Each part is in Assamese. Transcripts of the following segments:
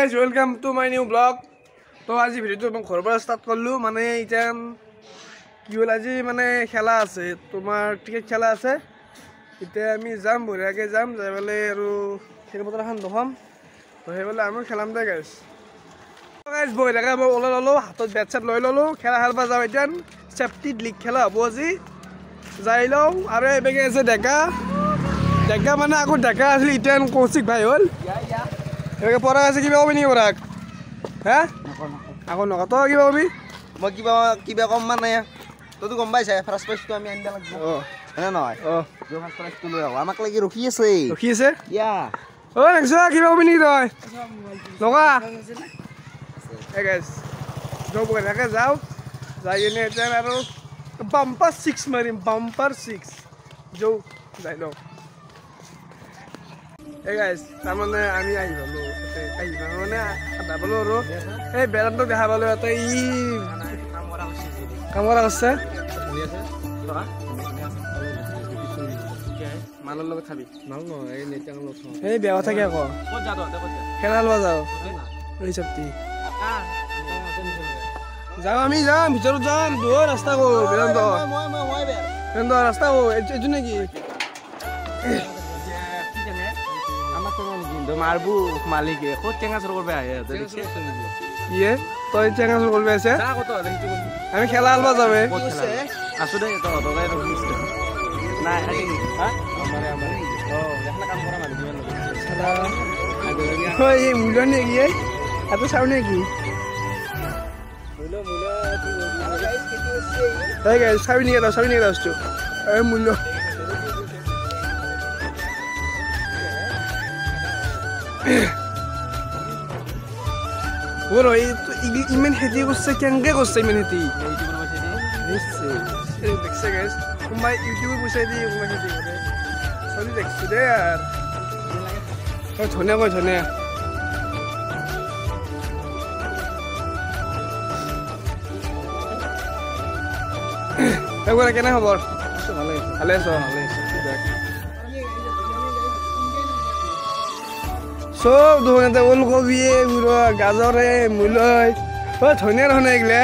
guys, welcome to my new vlog. तो आज भिडिओ मैं घर पर स्टार्ट करलु माने इटा কি হল আজি মানে খেলা আছে তোমার টিকেট খেলা আছে ইতে আমি যাম বঢ়িয়াকে যাম যাই বলে আৰু খেল পত্ৰ খান দহম তো হে বলে আমি খেলাম দে গাইস বঢ়িয়াকে মই ওলাই ললো হাতত বেট চেট লৈ ললো খেলা খেলবা যাও ইটান সেফটি লিগ খেলা হ'ব আজি যাই লও আৰু এবেগে আছে ডেকা ডেকা মানে আকৌ ডেকা আছিল ইটান কৌশিক ভাই হল এবেগে পৰা আছে কিবা কবি নি পৰাক হে আকৌ নকত কিবা কবি মই কিবা কম মানে তইতো গম পাইছা ফাৰ্ষ্ট প্ৰাইজটো আমি আনিব লাগিব এনে নহয় যে ফাৰ্ষ্ট প্ৰাইজটো লৈ আহ আমাক লাগি ৰখি আছে ইয়া ঐ নেক্সা কিবা কবি নি তই লগা এ গাইস যাও বঢ়িয়াকে যাও যাই এনে এতিয়া আৰু বাম্পাৰ 6 মাৰিম বাম্পাৰ 6 যাও যাই লও এ গাইস তাৰমানে আমি আহিলো মানে দাবলো আৰু এই বেৰাটো দেখা পালো এটা ই কামৰা আছে মালৰ লগত খাবি নাও ন এই নেটাং লগত এই বেয়া কথা কি আকৌ ক'ত যা তই খেলা লৱা যাও এই সপ্তি যাও আমি যাম ভিতৰত যাম দূৰ ৰাস্তা কো বেৰান্ত মই বেৰান্ত ৰাস্তা কো এজু নেকি মারবু মালিকে কত টেঙ্গা সর করবে আয় ইয়ে তই টেঙ্গা সর করবে আছে আমি খেলা আলবা যাবে আসো দে তো দগাই রখিস না হ্যাঁ আমারে ও দেখলা কাম করা মানে দিবেন সালা ওই এই মূল্য নেকি এত সাউ নেকি মূল্য এই গাইস সাবি নিয়ে দাও এই মূল্য ওর ওই ইমেন হেতি করছে কেঙ্গে করছে ইমেন হেতি দেখছে গাইস তোমার ইউটিউবে বসাই দিয়ে তোমার হেতি করে চলি দেখছি দে আর ধনিয়া একবার কেনে খবর ভালে আছো সব দোকানতে ওলকবি গাজরে মূলয় ও ধনিয়া ধনিয়া এগুলা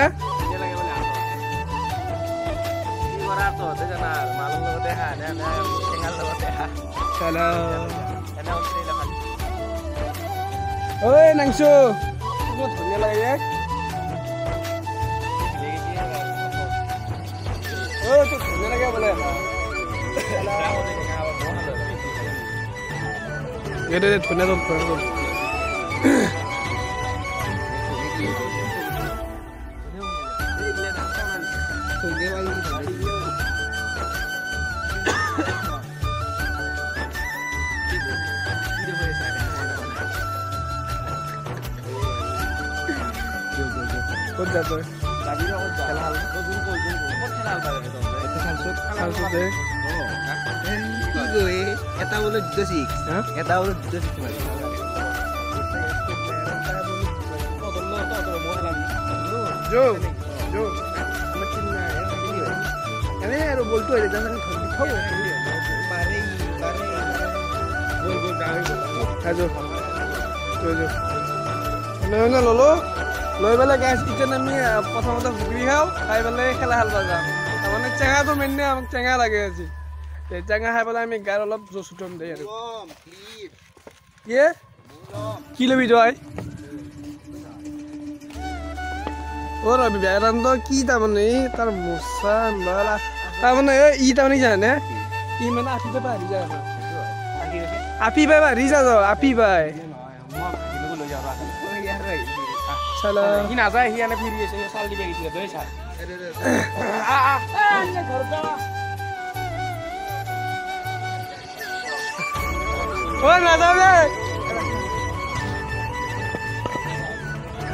ওই নাংশু ধনিয়া লাগে ও তো ধনিয়া লাগে বলে এটা ধনিয়া তো কত যাতো এটা বলে দুটো সিক্স এটা বলে দুটো সিক্স মারি আৰু বলটো ললো লৈ পেলাই গাছ কিচেন আমি প্ৰথমতে ঘুগৰি খাওঁ খাই পেলাই খেলা খেলবা যাওঁ তাৰমানে চেঙাটো মেইনলি আমাক চেঙা লাগে আজি চেঙা খাই পেলাই আমি গাৰ অলপ জোচ উঠাম দেই আৰু কি ল'বি তই অ' ৰবি বেৰান্ত কি তাৰমানে তাৰ মোচা তাৰমানে ই তাৰমানে কি জানে ই মানে আপিতে পাই হাৰি যায় আপি পাই হাৰি যা আপি পাই চালা সি নাযায় সি এনে ফিৰি আছে চাল দিবে গৈছিলে তই চা ও নাযাবে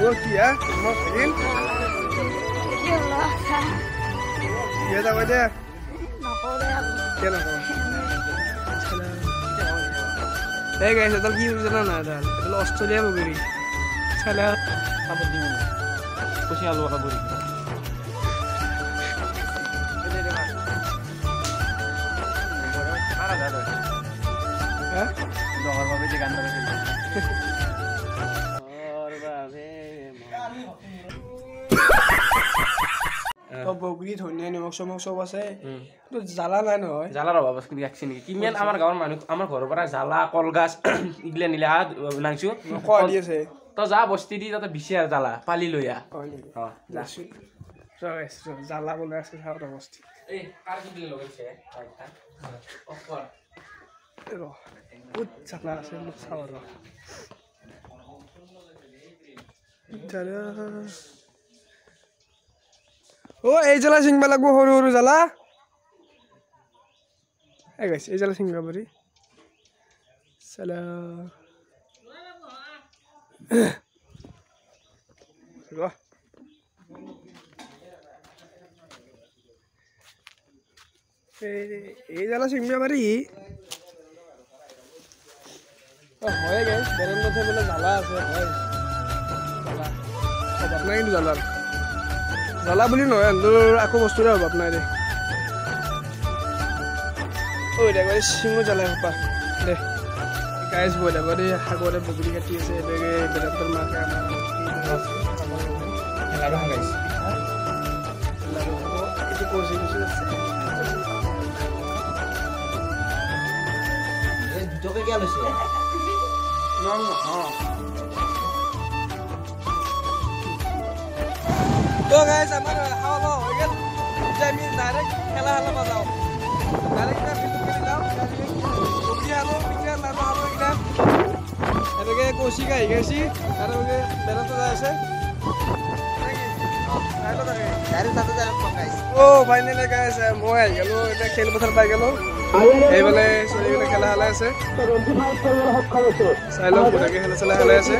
ও কি মই ফিল কি এটা কই দে নকৰে কে নকৰে এই গাইছ তই কি বুঝছ না দাল এটা অস্ট্রেলিয়া বগরি চালা খাবার দিও না খুশি আলু খাবরি মারা দাদা হ্যাঁ দহর ভাবে যে গান ধরে তো বগৰী ধনিয়া নিমখ চমখ চব আছে তো জ্বালা নাই নহয় জ্বালাৰ অভাৱ আছে নেকি নেকি কিমান আমাৰ গাঁৱৰ মানুহ আমাৰ ঘৰৰ পৰা জ্বালা কলগাছ ইগলা নিলে নাংছো কোৱা দি আছে তই যা বস্তি দি তাতে বিচি আৰু জ্বালা পালি লৈ আহ জ্বালা বনাই আছে চাওঁ এটা বস্তি বহুত জ্বালা আছে চাওঁ আৰু এই জ্বালা চিঙবা লাগব সৰু সৰু জ্বালা এই জ্বালা চিঙবা পাৰি চালা এই জ্বালা চিঙবা পাৰি হয় গাইছ বেৰেণ্ডতে বোলে জ্বালা আছে হয় জ্বালা অভাৱ নাই কিন্তু জ্বালাৰ জ্বালা বুলি নহয় এন্দৰ আকৌ বস্তুৰে অভাৱ নাই দে দে গাইছ চিঙো জ্বালাই সোপা দে গাইছ বৈ থাকো দেই সাগৰে বগৰী কাটি আছে এবেগে বেৰেণ্ডৰ মাকে আমাৰ গাইছ এইটো কচি কচি আছে দুটকে কিয় লৈছে তো গাইজ আমাৰ খাওয়া দাওয়া হৈ গেল এতিয়া আমি ডাইৰেক্ট খেলা খেলাব যাওঁ ডাইৰেক্ট ফিল্ডত খেলি যাওঁ কবি খালোঁ পিঠা লাৰু খালোঁ এইকেইটা এনেকৈ কৌশিক আহি গৈছি আৰু বেলেগতো যাই আছে ফাইনেলি গাইজ মই আহি গ'লোঁ এতিয়া খেলপথাৰ পাই গ'লোঁ এইফালে চলিবলৈ খেলা খেলাই আছে চাই লওঁ গোটেই খেলা চেলা খেলাই আছে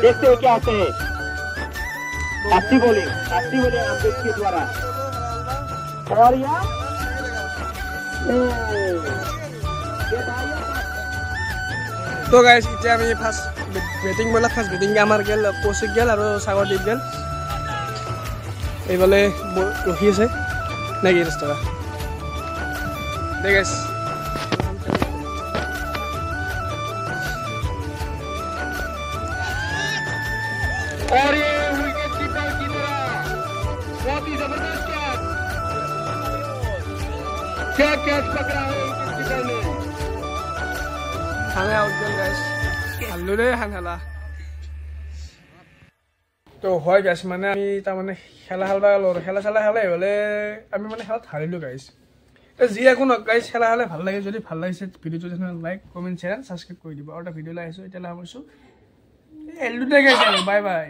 देखते हैं क्या आते हैं अच्छी बॉलिंग अम्बेड के द्वारा और यहाँ তো গাইজ এতিয়া আমি ফাৰ্ষ্ট বেটিং বলাক ফাৰ্ষ্ট বেটিং আমাৰ গেল কৌশিক গেল আৰু সাগৰদ্বীপ গেল এইফালে ৰখি আছে নেকি 10 টকা দে গাইজ और ये विकेट कीपर की तरह बहुत ही जबरदस्त क्या कैच पकड़ा है विकेट कीपर ने খানা আউট গেল গাইজ হাল্লো দেই খানা তো হয় গাইজ মানে আমি তাৰমানে খেলা খেলবা গ'লো আৰু খেলা চেলা খেলাই হ'লে আমি মানে খেলাত হাৰিলোঁ গাইজ যি একো নক গাইজ খেলা খেলাই ভাল লাগে যদি ভাল লাগিছে ভিডিঅ'টো তেনেহ'লে লাইক কমেণ্ট শ্বেয়াৰ ছাবস্ক্ৰাইব কৰি দিব আৰু এটা ভিডিঅ' লৈ আহিছোঁ এতিয়ালৈ সামৰিছোঁ এল্ডুতে গাইজ বাই বাই